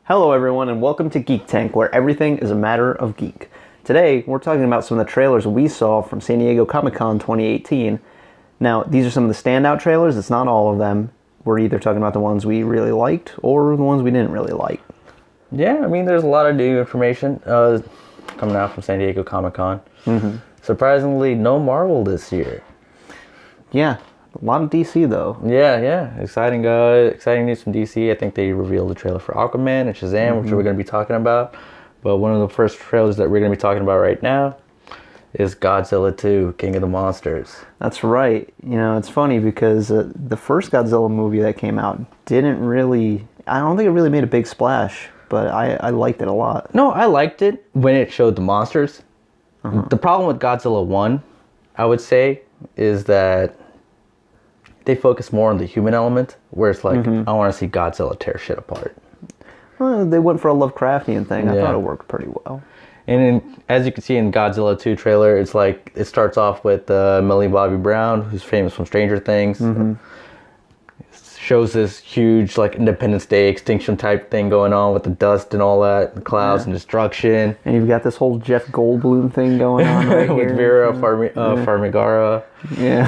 Hello everyone and welcome to Geek Tank, where everything is a matter of geek. Today we're talking about some of the trailers we saw from San Diego Comic-Con 2018. Now these are some of the standout trailers, it's not all of them. We're either talking about the ones we really liked or the ones we didn't really like. Yeah, I mean there's a lot of new information coming out from San Diego Comic-Con. Mm-hmm. Surprisingly, no Marvel this year. Yeah. A lot of DC though. Yeah. Exciting news from DC. I think they revealed the trailer for Aquaman and Shazam, which we're going to be talking about. But one of the first trailers that we're going to be talking about right now is Godzilla 2, King of the Monsters. That's right. You know, it's funny because the first Godzilla movie that came out didn't really... I don't think it really made a big splash, but I liked it a lot. No, I liked it when it showed the monsters. The problem with Godzilla 1, I would say, is that they focus more on the human element, where it's like, I want to see Godzilla tear shit apart. Well, they went for a Lovecraftian thing. I thought it worked pretty well. And as you can see in Godzilla 2 trailer, it's like, it starts off with Millie Bobby Brown, who's famous from Stranger Things. Shows this huge, like, Independence Day extinction type thing going on with the dust and all that, the clouds and destruction. And you've got this whole Jeff Goldblum thing going on right with here. Vera Farmigara. Yeah.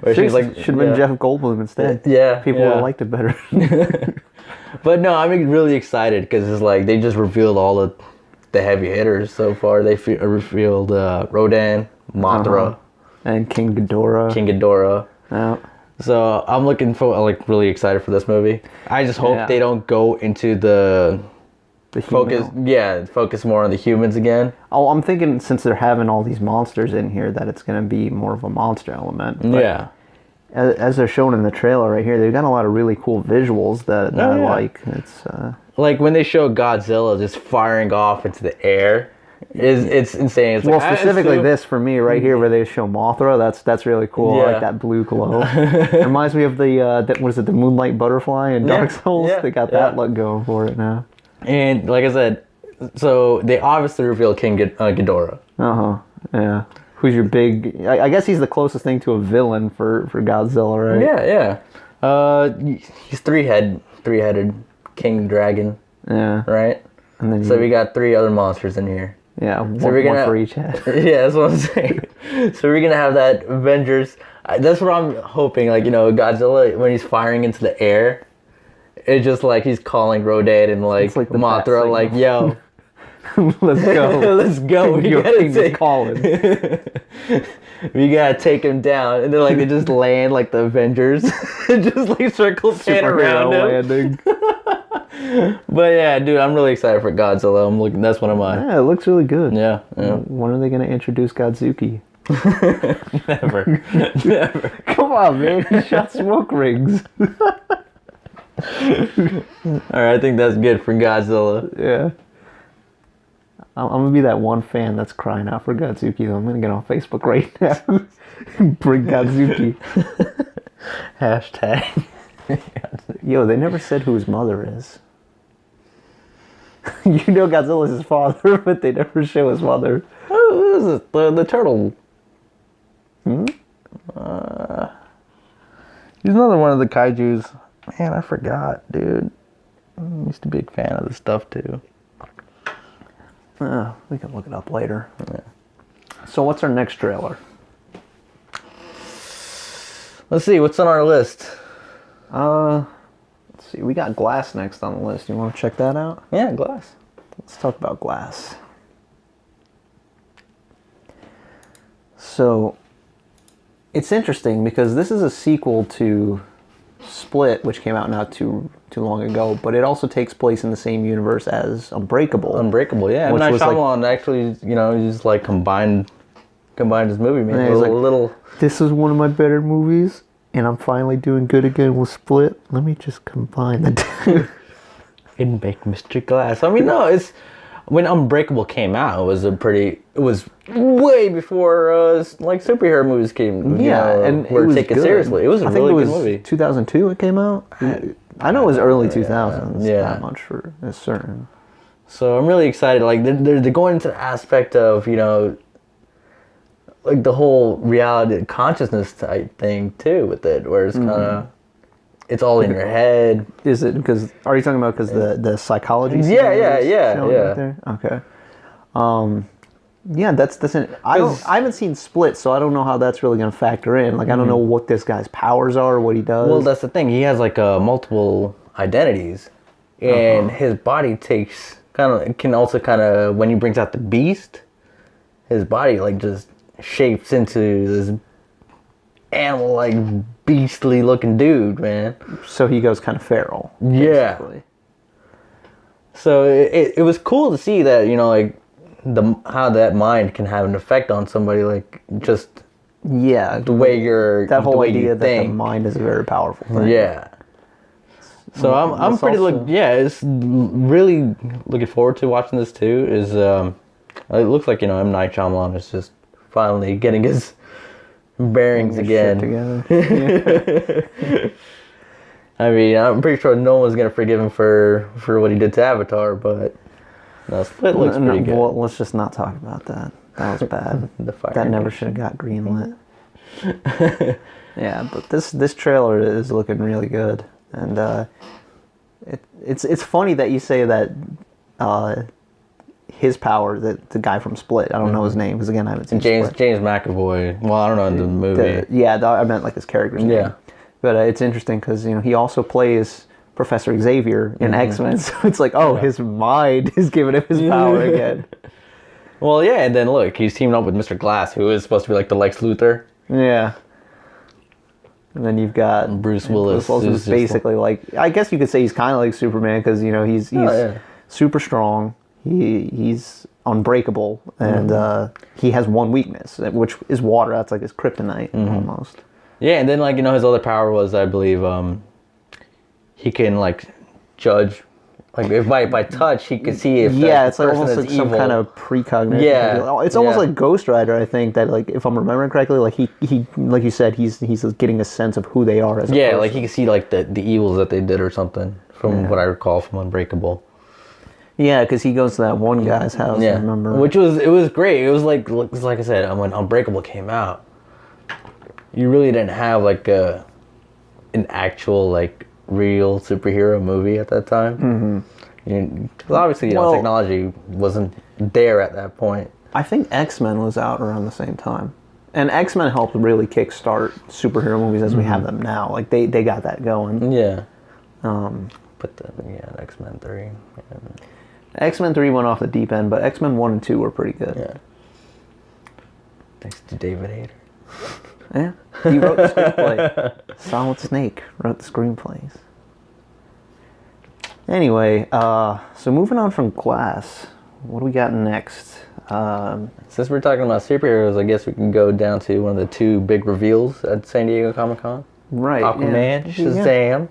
Where she's like, should have been Jeff Goldblum instead. Yeah. People would have liked it better. But no, I'm really excited because it's like they just revealed all the heavy hitters so far. They revealed Rodan, Mothra, and King Ghidorah. Yeah. So I'm looking for, like, really excited for this movie. I just hope they don't go into the focus. Yeah, focus more on the humans again. Oh, I'm thinking since they're having all these monsters in here that it's going to be more of a monster element. But yeah. As they're shown in the trailer right here, they've got a lot of really cool visuals that I like. It's like when they show Godzilla just firing off into the air. It's insane. It's specifically this for me right here where they show Mothra. That's really cool. I like that blue glow. It reminds me of the Moonlight Butterfly in Dark Souls. They got that look going for it now. And like I said, so they obviously revealed King Ghidorah. Yeah. Who's your big? I guess he's the closest thing to a villain for Godzilla, right? Yeah. He's three-headed king dragon. Yeah. Right. And then we got 3 other monsters in here. Yeah, one for each head. Yeah, that's what I'm saying. So we're gonna have that Avengers. That's what I'm hoping. Like, you know, Godzilla when he's firing into the air, it's just like he's calling Rodan and like Mothra, like, yo, let's go, let's go. We gotta calling. We gotta take him down, and then like they just land like the Avengers, just like circle pan around him. Landing. But yeah, dude, I'm really excited for Godzilla. I'm looking. That's one of my. Yeah, it looks really good. Yeah. When are they gonna introduce Godzuki? Never. Come on, man. He shot smoke rings. Alright, I think that's good for Godzilla. Yeah. I'm gonna be that one fan that's crying out for Godzuki, though. I'm gonna get on Facebook right now. Bring Godzuki. Hashtag. Yo, they never said who his mother is. You know Godzilla's his father, but they never show his mother. Who is it? The turtle. He's another one of the kaijus. Man, I forgot, dude. I used to be a big fan of this stuff, too. We can look it up later. Yeah. So what's our next trailer? Let's see, what's on our list? Let's see, we got Glass next on the list. You want to check that out? Yeah, Glass. Let's talk about Glass. So, it's interesting because this is a sequel to Split, which came out not too long ago, but it also takes place in the same universe as Unbreakable. Yeah. And Night Shyamalan actually, you know, he's like combined his movie, man. He's like, this is one of my better movies, and I'm finally doing good again with Split. Let me just combine the two. And make Mr. Glass. I mean, no, it's when Unbreakable came out, it was way before like superhero movies came. And were taken seriously. It was a really good movie. 2002 it came out. I know it was early 2000s. Yeah, not much for certain. So I'm really excited. Like they're going into the aspect of, you know, like the whole reality consciousness type thing too with it, where it's kind of it's all in your head. Is it because? Are you talking about because the psychology? Yeah. Right there? Okay. Yeah, that's I haven't seen Split, so I don't know how that's really going to factor in. Like, I don't know what this guy's powers are, what he does. Well, that's the thing. He has like multiple identities, and his body takes can also when he brings out the beast, his body like just shapes into this animal like beastly looking dude, man. So he goes kind of feral. Yeah. Basically. So it was cool to see that, you know, like how that mind can have an effect on somebody, like just the way that whole idea that the mind is a very powerful thing. Yeah. So I'm pretty it's really looking forward to watching this too. It looks like, you know, M. Night Shyamalan is just finally getting his bearings again. Together. I mean, I'm pretty sure no one's gonna forgive him for what he did to Avatar, but no, Split looks pretty good. Well, let's just not talk about that. That was bad. That never should have got greenlit. Yeah, but this trailer is looking really good, and it's funny that you say that his power, the guy from Split, I don't know his name because again I haven't seen Split. James McAvoy. Well, I don't know in the movie. I meant like his character's name. Yeah. But it's interesting because, you know, he also plays Professor Xavier in X-Men, so it's like, his mind is giving him his power again. Well, yeah, and then look, he's teaming up with Mr. Glass, who is supposed to be like the Lex Luthor. Yeah. And then you've got Bruce Willis. Bruce Willis is basically like, I guess you could say he's kind of like Superman because, you know, he's super strong. He's unbreakable, and he has one weakness, which is water. That's like his kryptonite almost. Yeah, and then, like, you know, his other power was, I believe, he can, like, judge, like, if by touch, he can see if it's like almost like some kind of precognition. Yeah. It's almost like Ghost Rider, I think, that, like, if I'm remembering correctly, like, he like you said, he's getting a sense of who they are as a person. Like, he can see, like, the evils that they did or something, from what I recall from Unbreakable. Yeah, because he goes to that one guy's house, I remember. It was great. It was like I said, when Unbreakable came out, you really didn't have like an actual like real superhero movie at that time. Because obviously, you know, technology wasn't there at that point. I think X-Men was out around the same time, and X-Men helped really kickstart superhero movies as we have them now. Like they got that going. Yeah. But then X-Men 3. X-Men 3 went off the deep end, but X-Men 1 and 2 were pretty good. Yeah. Thanks to David Hayter. Yeah, he wrote the screenplay. Solid Snake wrote the screenplays. Anyway, so moving on from Glass, what do we got next? Since we're talking about superheroes, I guess we can go down to one of the two big reveals at San Diego Comic-Con. Right. Aquaman, Shazam. Yeah.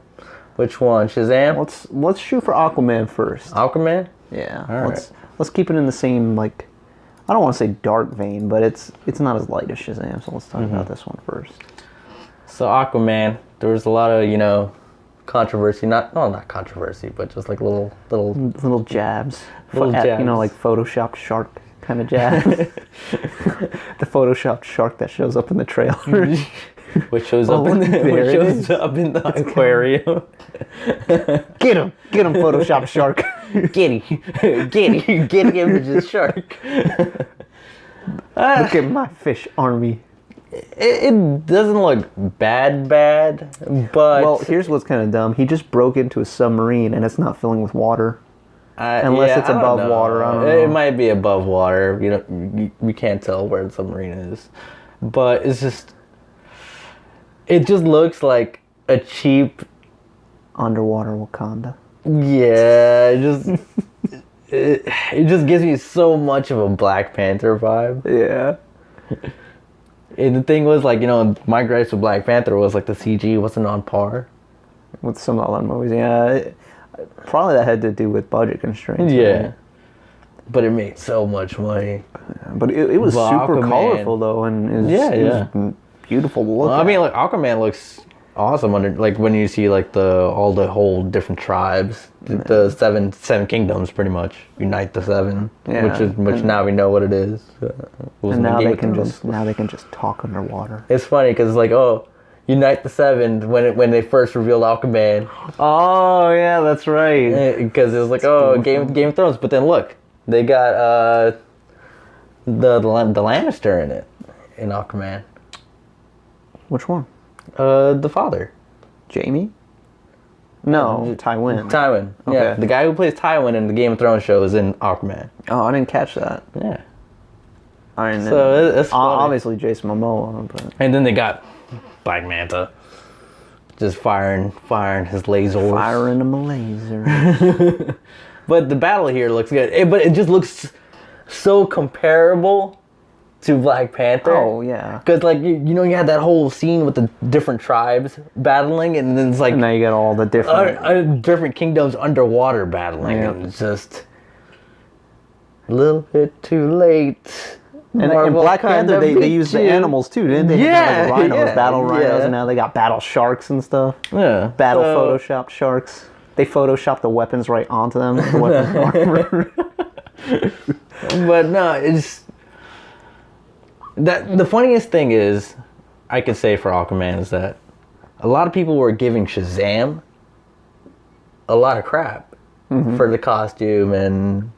Which one? Shazam? Let's shoot for Aquaman first. Aquaman? Yeah. Let's keep it in the same, like, I don't want to say dark vein, but it's not as light as Shazam, so let's talk about this one first. So Aquaman, there was a lot of, you know, controversy, not controversy, but just like little jabs. Jabs. You know, like Photoshopped shark kind of jabs. The Photoshopped shark that shows up in the trailer. Which shows up in the aquarium. Get him, Photoshop shark. Get him, shark. Look at my fish army. It doesn't look bad, but well, here's what's kind of dumb. He just broke into a submarine and it's not filling with water. Unless it's above water. I don't know. It might be above water. You know, we can't tell where the submarine is, but it's just. It just looks like a cheap underwater Wakanda. Yeah, it just gives me so much of a Black Panther vibe. Yeah. And the thing was, like, you know, my gripes with Black Panther was like the CG wasn't on par with some of the other movies. Yeah, probably that had to do with budget constraints. Yeah. Right? But it made so much money. But it was super colorful though, and it was beautiful to look at. I mean, like, Aquaman looks awesome under, like, when you see like the whole different tribes, the seven kingdoms pretty much unite the seven, which now we know what it is. And now they can just talk underwater. It's funny because, like, Unite the Seven when they first revealed Aquaman. Oh yeah, that's right. Because it was like, oh, Game of Thrones. But then look, they got the Lannister in it, in Aquaman. Which one? The father. Jamie? No, Tywin. Tywin. Okay. Yeah, the guy who plays Tywin in the Game of Thrones show is in Aquaman. Oh, I didn't catch that. Yeah. I mean, So it's funny. obviously Jason Momoa, but And then they got Black Manta, just firing his lasers. firing him a laser. But the battle here looks good. But it just looks so comparable to Black Panther. Oh yeah. Because like you had that whole scene with the different tribes battling, and then it's like And now you got all the different. different kingdoms underwater battling, Yeah. and it's just a little bit too late. And Marvel Black Panther, kinda they used the beat you. animals too, didn't they? Yeah, Like rhinos, yeah, battle rhinos, yeah. and now they got battle sharks and stuff. Yeah, Battle so- photoshopped sharks. They photoshopped the weapons right onto them. The weapons armor. But no, it's that the funniest thing is I could say for Aquaman is that a lot of people were giving Shazam a lot of crap for the costume and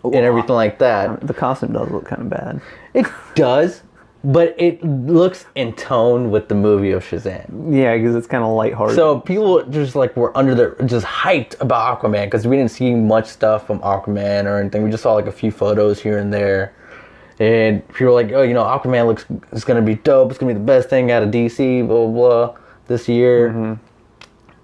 everything like that. The costume does look kind of bad. It does, but it looks in tone with the movie of Shazam. Yeah, because it's kind of lighthearted. So people just like were just hyped about Aquaman because we didn't see much stuff from Aquaman or anything. We just saw like a few photos here and there, and people were like, "Oh, Aquaman it's gonna be dope. It's gonna be the best thing out of DC, blah blah blah, this year." Mm-hmm.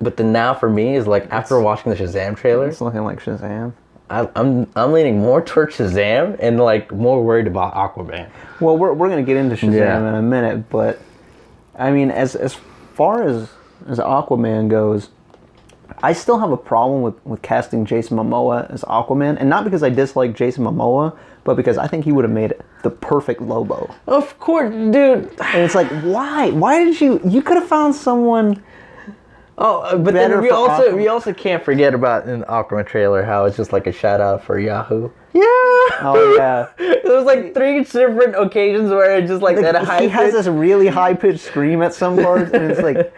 But then now for me is like after watching the Shazam trailer, it's looking like Shazam. I'm leaning more towards Shazam and like more worried about Aquaman. Well, we're gonna get into Shazam Yeah. in a minute, but I mean, as far as Aquaman goes, I still have a problem with casting Jason Momoa as Aquaman, and not because I dislike Jason Momoa, but because I think he would have made the perfect Lobo. Of course, dude. And it's like, why? Why did you could have found someone. Oh, but Better then for we also can't forget about in the Aquaman trailer how it's just like a shout out for Yahoo. Yeah. Oh yeah. There was like 3 different occasions where it just like that high. He has this really high pitched scream at some parts, and it's like,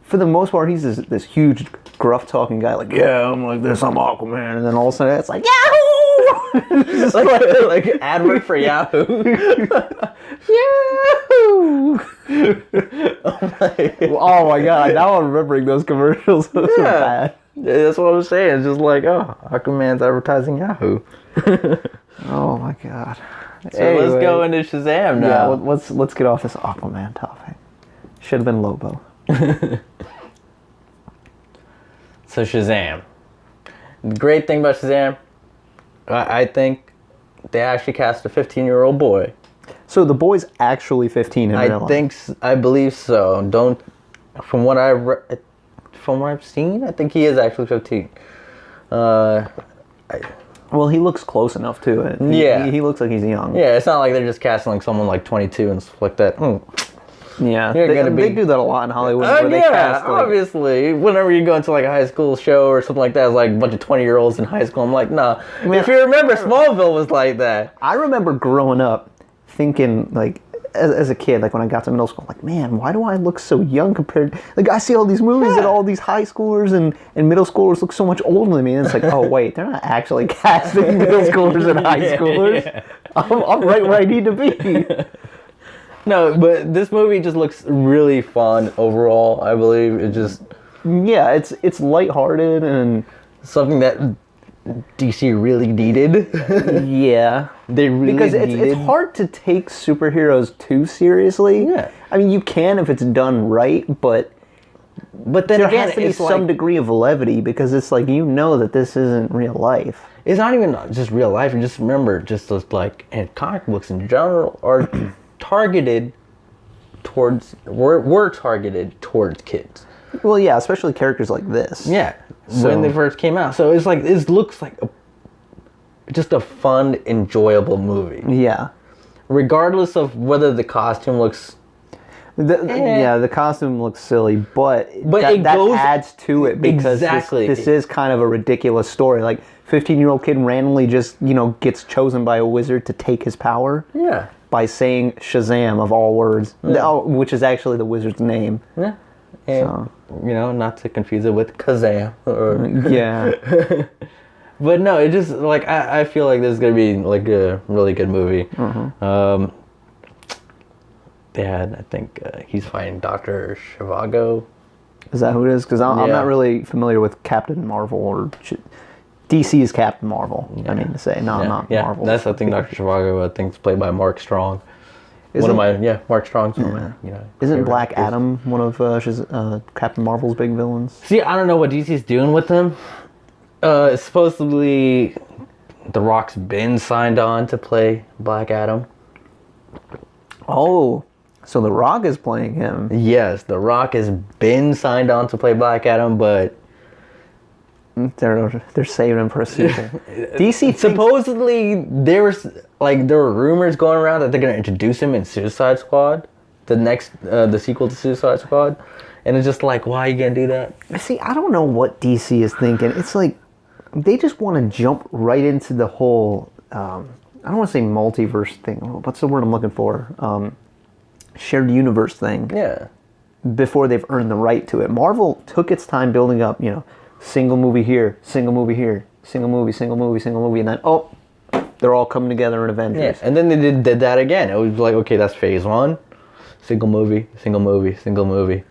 for the most part, he's this huge gruff talking guy. Like, yeah, I'm like this, I'm Aquaman, and then all of a sudden it's like Yahoo! Just like advert for Yahoo. Yahoo! Oh my god! Now I'm remembering those commercials. Those are bad. That's what I'm saying. It's just like, oh, Aquaman's advertising Yahoo. Oh my god. So let's go into Shazam now. Yeah, let's get off this Aquaman topic. Should have been Lobo. So Shazam. The great thing about Shazam, I think they actually cast a 15-year-old boy. So the boy's actually 15 in real life. I believe so. From what I've seen, I think he is actually 15. Well, he looks close enough to it. He looks like he's young. Yeah, it's not like they're just casting like someone like 22 and stuff like that. Yeah, You're gonna they be- do that a lot in Hollywood. Where they cast, like, obviously. Whenever you go into like a high school show or something like that, it's like a bunch of 20-year-olds in high school. I'm like, nah. If you remember, Smallville was like that. I remember growing up thinking, like, as a kid, like when I got to middle school, like, man, why do I look so young compared? Like, I see all these movies that all these high schoolers and middle schoolers look so much older than me, and it's like, oh wait, they're not actually casting middle schoolers and high schoolers. Yeah. I'm right where I need to be. No, but this movie just looks really fun overall. I believe it just Yeah, it's lighthearted and something that DC really needed. yeah. They really Because needed. it's hard to take superheroes too seriously. Yeah. I mean, you can if it's done right, but But then there again, has to be it's some like, degree of levity because it's like, you know that this isn't real life. it's not even just real life. And just remember, just those, like, and comic books in general are targeted towards were targeted towards kids. Well, yeah, especially characters like this. Yeah, So- when they first came out. So it's like it looks like just a fun, enjoyable movie, Yeah. regardless of whether the costume looks. Yeah, the costume looks silly, but it that goes- adds to it because Exactly. this is kind of a ridiculous story. Like, 15-year-old kid randomly just, gets chosen by a wizard to take his power. Yeah, by saying Shazam of all words, which is actually the wizard's name. Yeah. And, not to confuse it with Kazam. Yeah. But no, it just, like, I feel like this is going to be, like, a really good movie. Mm-hmm. I think he's fighting Dr. Zhivago. Is that who it is? Because I'm not really familiar with Captain Marvel or DC's Captain Marvel. I mean to say, not Marvel. That's I think Dr. Zhivago. I think it's played by Mark Strong. Mark Strong's one of my Isn't Black Adam one of Captain Marvel's big villains? See, I don't know what DC's doing with him. Supposedly, The Rock's been signed on to play Black Adam. Oh. So The Rock is playing him. Yes, The Rock has been signed on to play Black Adam, but they're saving him for a sequel. DC supposedly there were rumors going around that they're going to introduce him in Suicide Squad, the sequel to Suicide Squad, and it's just like, why are you going to do that? See, I don't know what DC is thinking. It's like they just want to jump right into the whole. I don't want to say multiverse thing. What's the word I'm looking for? Shared universe thing. Yeah. Before they've earned the right to it. Marvel took its time building up, single movie here, single movie here, single movie, and then, they're all coming together in Avengers. Yeah, and then they did that again. It was like, okay, that's phase one. Single movie, single movie, single movie.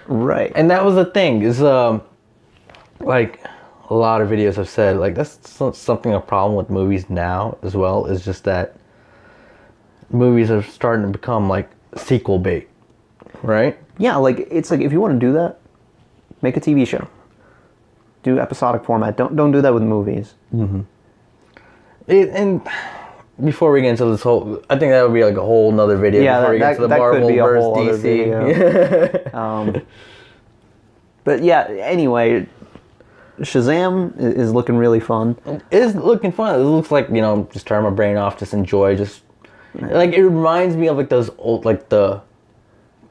Right. And that was the thing, is, like, a lot of videos have said, like, that's a problem with movies now as well, is just that movies are starting to become, like, sequel bait, right? Yeah, like it's like if you want to do that, make a TV show. Do episodic format. Don't do that with movies. Mm-hmm. And before we get into this whole, I think that would be like a whole nother video. Yeah, before we get to the Marvel versus DC. But yeah, anyway, Shazam is looking really fun. It is looking fun. It looks like just turn my brain off, just enjoy, like it reminds me of like those old, like the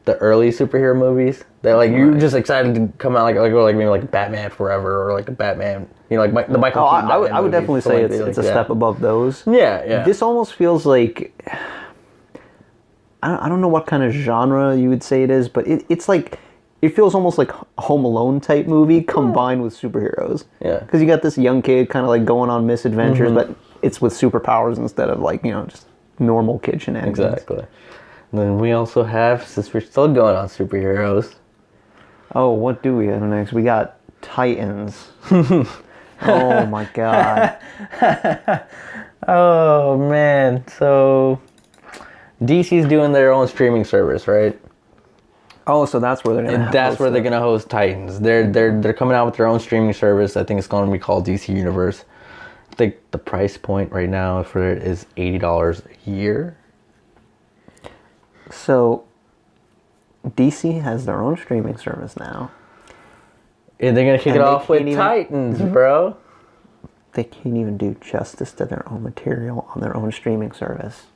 early superhero movies that like you're just excited to come out, like maybe like Batman Forever or like a Batman, like the Michael Keaton Batman I would definitely say it's a step above those. Yeah. This almost feels like I don't know what kind of genre you would say it is, but it's like it feels almost like a Home Alone type movie combined with superheroes. Yeah. Because you got this young kid kind of like going on misadventures, but it's with superpowers instead of like just normal kid shenanigans. Exactly. And then we also have, since we're still going on superheroes. Oh, what do we have next? We got Titans. Oh my god. Oh man. So DC's doing their own streaming service, right? Oh, so that's where they're gonna host Titans. They're coming out with their own streaming service. I think it's going to be called DC Universe. I think the price point right now for it is $80 a year. So, DC has their own streaming service now. And they're going to kick it off with Titans, bro. They can't even do justice to their own material on their own streaming service.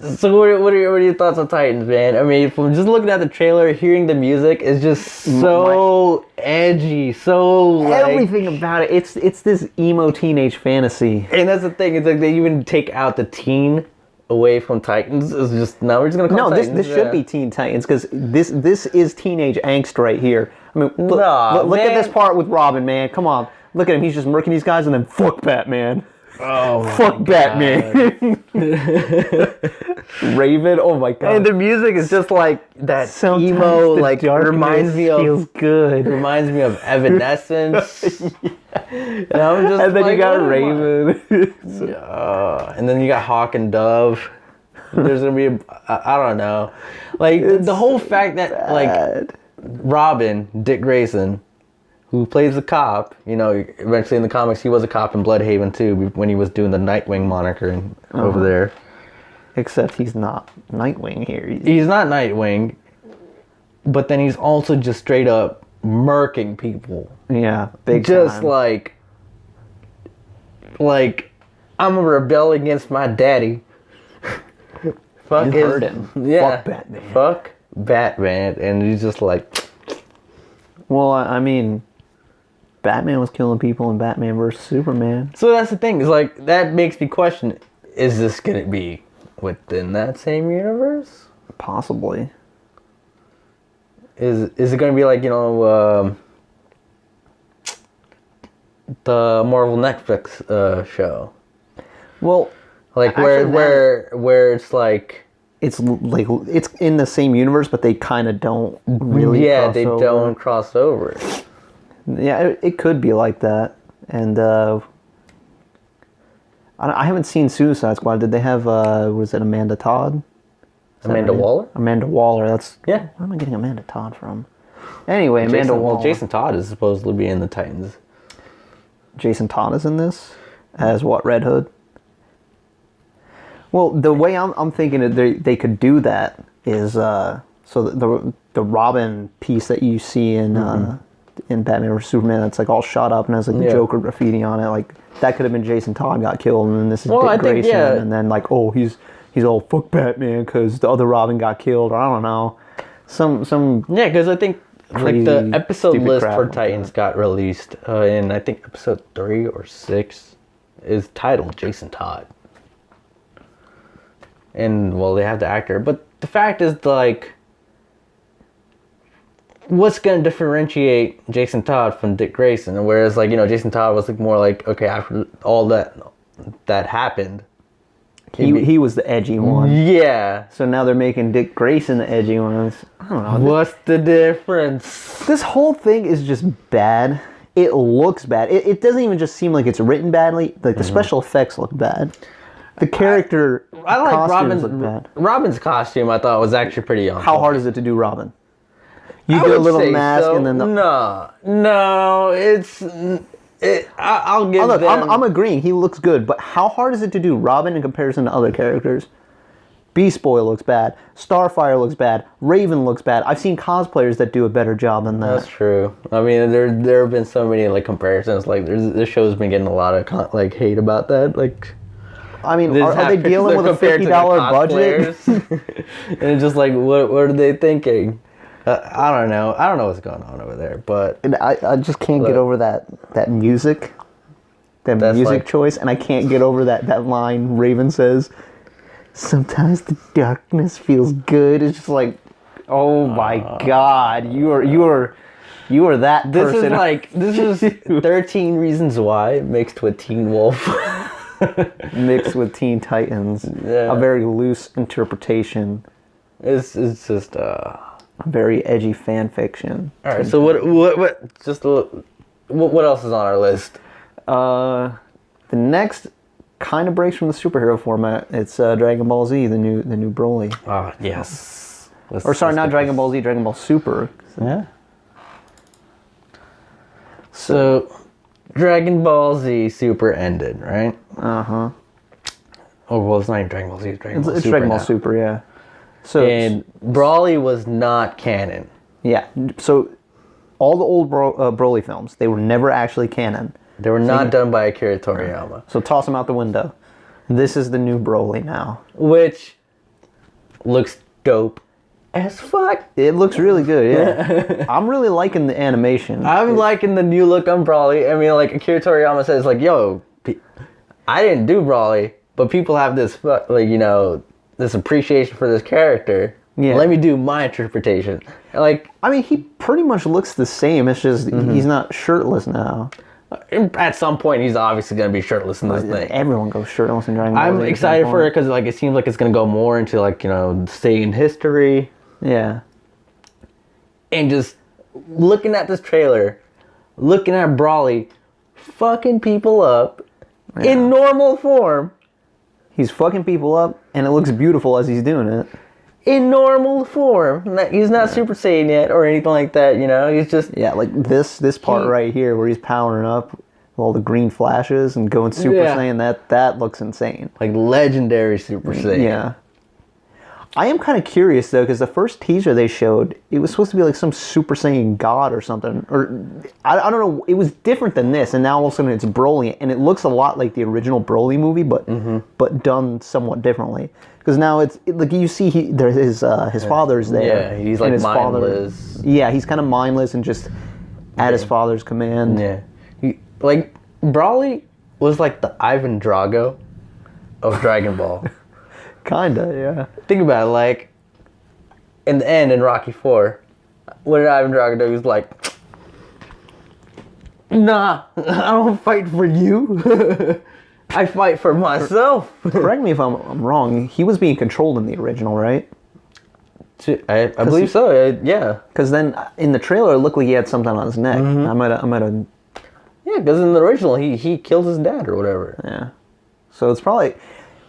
So what are your thoughts on Titans, man? I mean, from just looking at the trailer, hearing the music is just so edgy, so everything about it. It's this emo teenage fantasy. And that's the thing. It's like they even take out the teen away from Titans. It's just now we're just gonna call Titans. This should be Teen Titans because this is teenage angst right here. I mean, look at this part with Robin, man. Come on, look at him. He's just murking these guys and then fuck Batman. Oh, fuck Batman. Raven, oh my god. And the music is just like that sometimes emo, like reminds me of feels good. Reminds me of Evanescence. And I'm just and then like, you got Raven. And then you got Hawk and Dove. There's gonna be I don't know. Like the whole fact that like Robin, Dick Grayson, who plays the cop, eventually in the comics he was a cop in Bloodhaven too, when he was doing the Nightwing moniker over there. Except he's not Nightwing here. He's not Nightwing, but then he's also just straight up murking people. Yeah, big just time. like I'm a rebel against my daddy. Fuck you heard him. Yeah. Fuck Batman. Fuck Batman, and he's just like. Well, I mean, Batman was killing people in Batman vs Superman. So that's the thing. Is like that makes me question: is this gonna be within that same universe? Possibly. Is it going to be like, you know, the Marvel Netflix show? Well, like actually, where it's like it's in the same universe, but they kind of don't really. Yeah, cross they over. don't cross over. Yeah, it could be like that. And I haven't seen Suicide Squad. Did they have was it Amanda Todd? Amanda Waller? Amanda Waller. That's Yeah. Where am I getting Amanda Todd from? Anyway, Amanda Waller. Well, Jason Todd is supposedly be in the Titans. Jason Todd is in this as what, Red Hood? Well, the way I'm thinking they could do that is so the Robin piece that you see in Batman vs Superman, that's like all shot up and has like the Joker graffiti on it. Like that could have been Jason Todd got killed, and then this is Dick Grayson, and then like he's all fuck Batman because the other Robin got killed. Or I don't know, some yeah, because I think like the episode list for like Titans got released in I think episode 3 or 6 is titled Jason Todd. And, well, they have the actor. But the fact is, like, what's going to differentiate Jason Todd from Dick Grayson? Whereas, like, you know, Jason Todd was, like, more like, okay, after all that happened. He was the edgy one. Yeah. So now they're making Dick Grayson the edgy one. I don't know. What's the difference? This whole thing is just bad. It looks bad. It doesn't even just seem like it's written badly. Like, the special effects look bad. The character I like Robin's costume. I thought was actually pretty on. How hard is it to do Robin? You get a little mask and then no, I'll give them. I'm agreeing. He looks good, but how hard is it to do Robin in comparison to other characters? Beast Boy looks bad. Starfire looks bad. Raven looks bad. I've seen cosplayers that do a better job than that. That's true. I mean, there have been so many like comparisons. Like, this show's been getting a lot of like hate about that. Like. I mean, are they dealing with a $50 budget? And it's just like, what are they thinking? I don't know. I don't know what's going on over there, but and I just can't get over that music, choice, and I can't get over that line Raven says. Sometimes the darkness feels good. It's just like, oh my God, you are that person. This is 13 Reasons Why mixed with Teen Wolf. Mixed with Teen Titans. Yeah. A very loose interpretation. It's just a very edgy fan fiction. All right. So what else is on our list? The next kind of breaks from the superhero format. It's Dragon Ball Z, the new Broly. Oh yes. Not Dragon Ball Z, Dragon Ball Super. Yeah. So Dragon Ball Z Super ended, right? Uh-huh. Oh, well, it's not even Dragon Ball Z, it's Dragon Ball Super. Dragon Ball Super, yeah. So, and Broly was not canon. Yeah. So, all the old Broly films, they were never actually canon. They were not done by Akira Toriyama. So, toss them out the window. This is the new Broly now. Which looks dope as fuck. It looks really good, yeah. I'm really liking the animation. I'm liking the new look on Broly. I mean, like, Akira Toriyama says, like, yo, I didn't do Broly, but people have this, like, you know, this appreciation for this character. Yeah. Let me do my interpretation. Like, I mean, he pretty much looks the same. It's just he's not shirtless now. At some point, he's obviously going to be shirtless in this thing. Everyone goes shirtless in Dragon Ball Z. I'm excited for it because, like, it seems like it's going to go more into, like, you know, staying history. Yeah. And just looking at this trailer, looking at Broly fucking people up in normal form. He's fucking people up, and it looks beautiful as he's doing it. In normal form. He's not Super Saiyan yet or anything like that, you know? He's just... Yeah, like this part right here where he's powering up with all the green flashes and going Super Saiyan, that looks insane. Like legendary Super Saiyan. Yeah. I am kind of curious, though, because the first teaser they showed, it was supposed to be like some Super Saiyan God or something. Or, I don't know, it was different than this, and now all of a sudden it's Broly, and it looks a lot like the original Broly movie, but done somewhat differently. Because now it's, like, you see his father's there. Yeah, he's like mindless. He's kind of mindless and just at his father's command. Yeah. Broly was like the Ivan Drago of Dragon Ball. Kinda, yeah. Think about it, like, in the end, in Rocky 4, what did Ivan Drago do? He was like, nah, I don't fight for you. I fight for myself. Correct me if I'm wrong. He was being controlled in the original, right? I believe so, yeah. Because then in the trailer, it looked like he had something on his neck. I might have. Yeah, because in the original, he kills his dad or whatever. Yeah. So it's probably...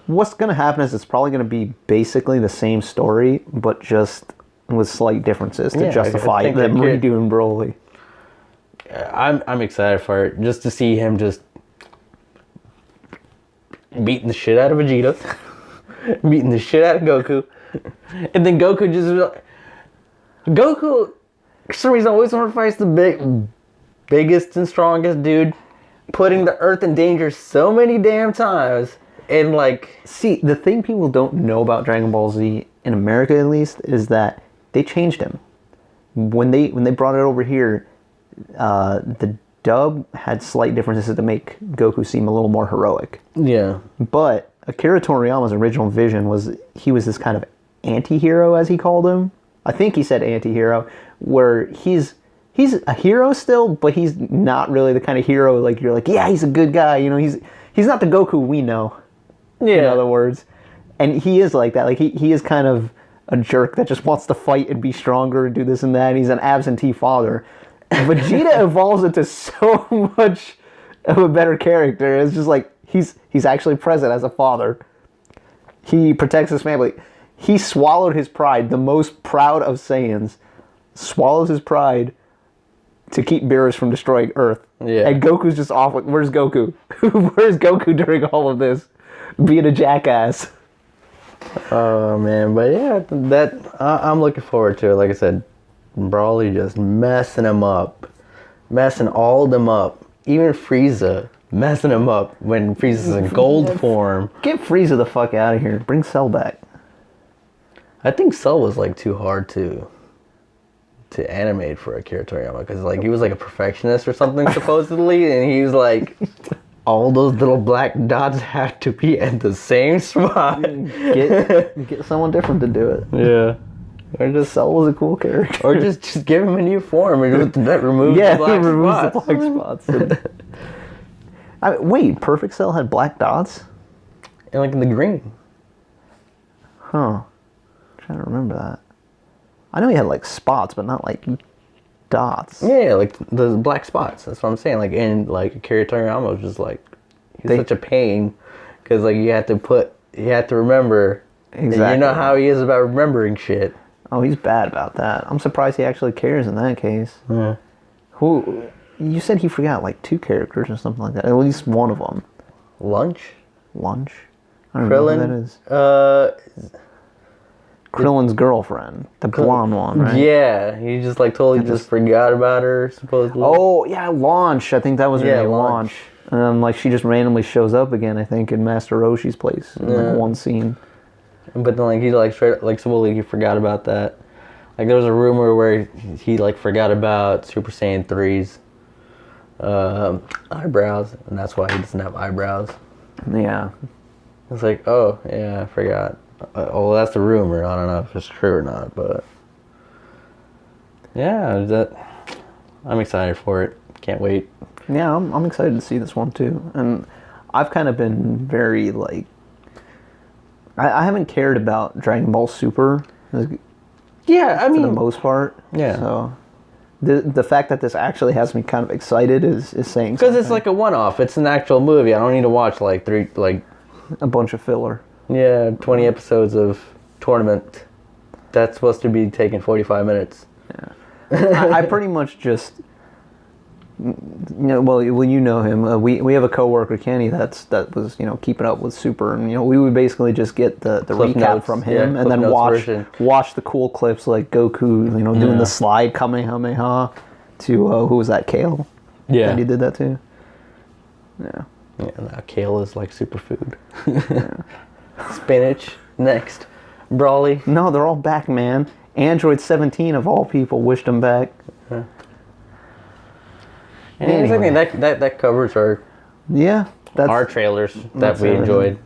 What's going to happen is it's probably going to be basically the same story, but just with slight differences to justify them redoing Broly. I'm excited for it, just to see him just beating the shit out of Vegeta, beating the shit out of Goku, and then Goku for some reason always want to fight the biggest and strongest dude, putting the Earth in danger so many damn times, and like... See, the thing people don't know about Dragon Ball Z, in America at least, is that they changed him. When they brought it over here, the dub had slight differences to make Goku seem a little more heroic. Yeah. But Akira Toriyama's original vision was he was this kind of anti-hero, as he called him. I think he said anti-hero, where he's a hero still, but he's not really the kind of hero like you're like, yeah, he's a good guy. You know, he's not the Goku we know. Yeah. In other words. And he is like that. Like he is kind of a jerk that just wants to fight and be stronger and do this and that. And he's an absentee father. Vegeta evolves into so much of a better character. It's just like he's actually present as a father. He protects his family. He swallowed his pride. The most proud of Saiyans swallows his pride to keep Beerus from destroying Earth. Yeah. And Goku's just off. Like, where's Goku? Where's Goku during all of this? Being a jackass. Oh man, but yeah, I'm looking forward to it. Like I said, Broly just messing him up, messing all of them up. Even Frieza messing him up when Frieza's in gold form. Get Frieza the fuck out of here. Bring Cell back. I think Cell was like too hard to animate for Akira Toriyama, because like he was like a perfectionist or something supposedly, and he was like, all those little black dots have to be at the same spot. Get someone different to do it. Yeah. Or just Cell was a cool character. Or just give him a new form and that removes the black spots. Wait, Perfect Cell had black dots? And like in the green. Huh. I'm trying to remember that. I know he had like spots, but not like dots. Yeah, like the black spots. That's what I'm saying. Like, and like Akira Toriyama was just like, he's such a pain, because like you have to remember. Exactly. You know how he is about remembering shit. Oh, he's bad about that. I'm surprised he actually cares in that case. Yeah. You said he forgot like 2 characters or something like that. At least one of them. Lunch? I don't know who that is. Krillin's girlfriend, the blonde one, right? Yeah, he just like totally just forgot about her, supposedly. Oh yeah, Launch. I think that was her name, Launch. Like she just randomly shows up again, I think, in Master Roshi's place in like one scene. But then like he like straight like supposedly he forgot about that. Like there was a rumor where he like forgot about Super Saiyan 3's eyebrows, and that's why he doesn't have eyebrows. Yeah. It's like, oh yeah, I forgot. Oh, that's the rumor. I don't know if it's true or not, but yeah, I'm excited for it. Can't wait. Yeah, I'm excited to see this one too. And I've kind of been very like, I haven't cared about Dragon Ball Super. Yeah, I mean, for the most part. Yeah. So the fact that this actually has me kind of excited is saying something. Because it's like a one-off. It's an actual movie. I don't need to watch like a bunch of filler. Yeah, 20 episodes of Tournament. That's supposed to be taking 45 minutes. Yeah. I pretty much just, well, you know him. We have a coworker, Kenny, that was keeping up with Super, and we would basically just get the recap notes from him, and then watch the cool clips like Goku, doing the slide Kamehameha to who was that, Kale? Yeah, and he did that too. Yeah. Yeah, now kale is like superfood. Spinach, next. Broly. No, they're all back, man. Android 17 of all people wished them back. Yeah. Anyway. I think that covers our our trailers that we enjoyed.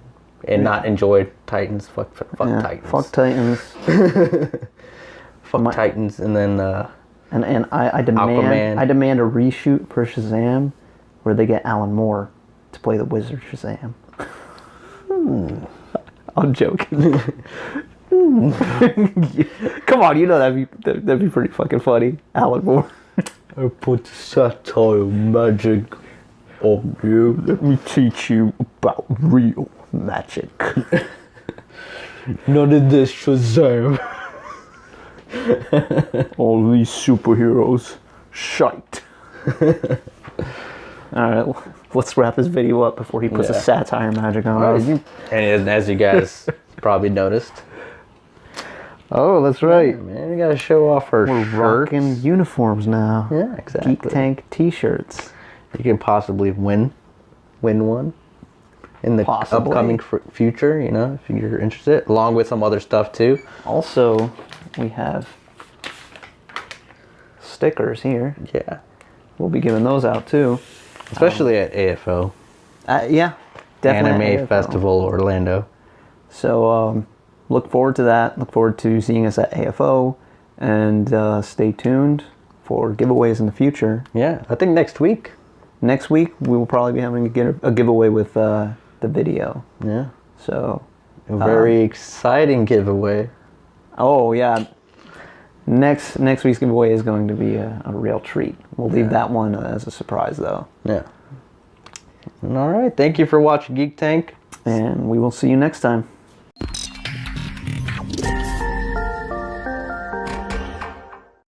and not enjoy Titans. Fuck Titans. Fuck Titans. Fuck Titans, and then and I demand Aquaman. I demand a reshoot for Shazam, where they get Alan Moore to play the Wizard Shazam. I'm joking. Come on, you know that'd be pretty fucking funny, Alan Moore. I put satire magic on you. Let me teach you about real magic. None of this Shazam. All these superheroes, shite. Alright, let's wrap this video up before he puts a satire magic on us. And as you guys probably noticed. Oh, that's right. Yeah, man, we gotta show off our We're shirts. rocking uniforms now. Yeah, exactly. Geek Tank t-shirts. You can possibly win one in the upcoming future, you know, if you're interested, along with some other stuff too. Also, we have stickers here. Yeah. We'll be giving those out too. Especially at AFO. Yeah, definitely. Anime Festival Orlando. So look forward to that. Look forward to seeing us at AFO. And stay tuned for giveaways in the future. Yeah, I think next week. Next week, we will probably be having a giveaway with the video. Yeah. So. A very exciting giveaway. Oh, yeah. Next week's giveaway is going to be a real treat. We'll leave that one as a surprise, though. Yeah. All right. Thank you for watching Geek Tank. And we will see you next time.